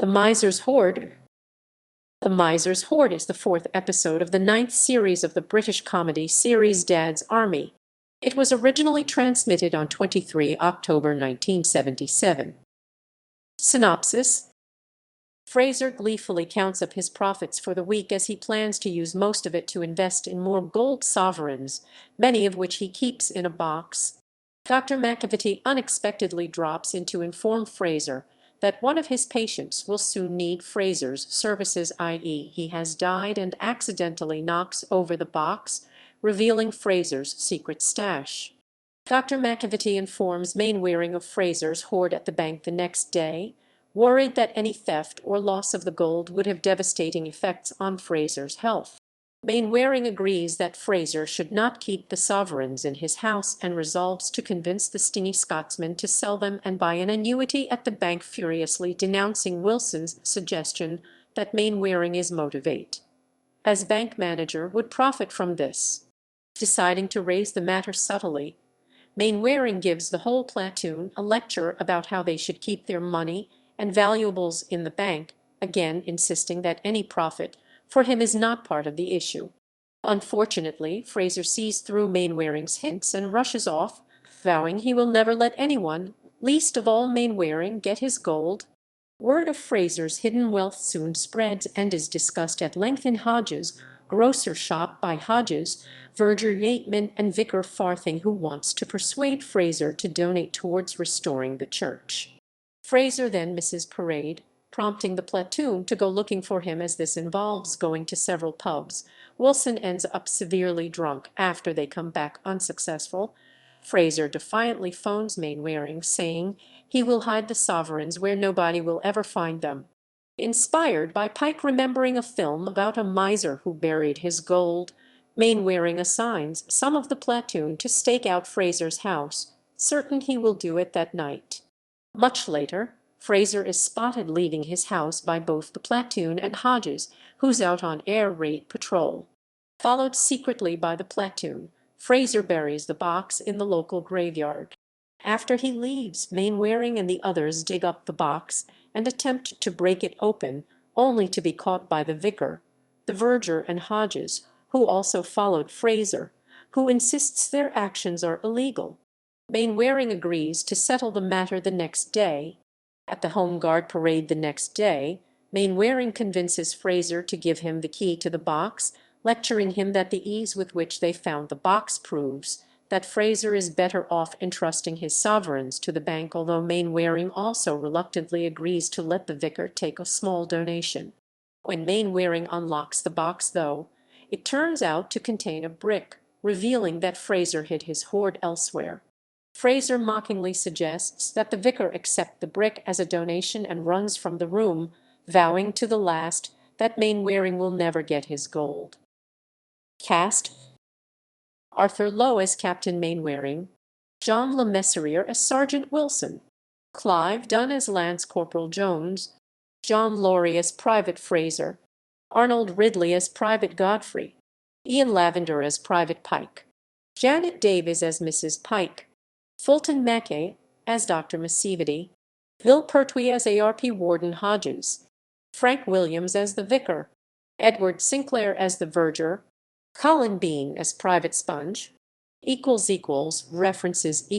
The Miser's Hoard. The Miser's Hoard is the fourth episode of the ninth series of the British comedy series Dad's Army. It was originally transmitted on 23 October 1977. Synopsis. Fraser gleefully counts up his profits for the week as he plans to use most of it to invest in more gold sovereigns, many of which he keeps in a box. Dr. McAvity unexpectedly drops in to inform Fraser that one of his patients will soon need Fraser's services, i.e., he has died, and accidentally knocks over the box, revealing Fraser's secret stash. Dr. McAvity informs Mainwaring of Fraser's hoard at the bank the next day, worried that any theft or loss of the gold would have devastating effects on Fraser's health. Mainwaring agrees that Fraser should not keep the sovereigns in his house and resolves to convince the stingy Scotsman to sell them and buy an annuity at the bank, furiously denouncing Wilson's suggestion that Mainwaring is motivate, as bank manager, would profit from this. Deciding to raise the matter subtly, Mainwaring gives the whole platoon a lecture about how they should keep their money and valuables in the bank, again insisting that any profit for him is not part of the issue. Unfortunately, Fraser sees through Mainwaring's hints and rushes off, vowing he will never let anyone, least of all Mainwaring, get his gold. Word of Fraser's hidden wealth soon spreads and is discussed at length in Hodges' grocer shop by Hodges, verger Yateman, and Vicar Farthing, who wants to persuade Fraser to donate towards restoring the church. Fraser then misses parade, prompting the platoon to go looking for him, as this involves going to several pubs. Wilson ends up severely drunk after they come back unsuccessful. Fraser defiantly phones Mainwaring, saying he will hide the sovereigns where nobody will ever find them. Inspired by Pike remembering a film about a miser who buried his gold, Mainwaring assigns some of the platoon to stake out Fraser's house, certain he will do it that night. Much later, Fraser is spotted leaving his house by both the platoon and Hodges, who's out on air raid patrol. Followed secretly by the platoon, Fraser buries the box in the local graveyard. After he leaves, Mainwaring and the others dig up the box and attempt to break it open, only to be caught by the vicar, the verger, and Hodges, who also followed Fraser, who insists their actions are illegal. Mainwaring agrees to settle the matter the next day. At the Home Guard parade the next day, Mainwaring convinces Fraser to give him the key to the box, lecturing him that the ease with which they found the box proves that Fraser is better off entrusting his sovereigns to the bank, although Mainwaring also reluctantly agrees to let the vicar take a small donation. When Mainwaring unlocks the box, though, it turns out to contain a brick, revealing that Fraser hid his hoard elsewhere. Fraser mockingly suggests that the vicar accept the brick as a donation and runs from the room, vowing to the last that Mainwaring will never get his gold. Cast: Arthur Lowe as Captain Mainwaring, John Le Mesurier as Sergeant Wilson, Clive Dunn as Lance Corporal Jones, John Laurie as Private Fraser, Arnold Ridley as Private Godfrey, Ian Lavender as Private Pike, Janet Davies as Mrs. Pike, Fulton Mackay as Dr. Macivity, Bill Pertwee as ARP Warden Hodges, Frank Williams as the vicar, Edward Sinclair as the verger, Colin Bean as Private Sponge, == references ==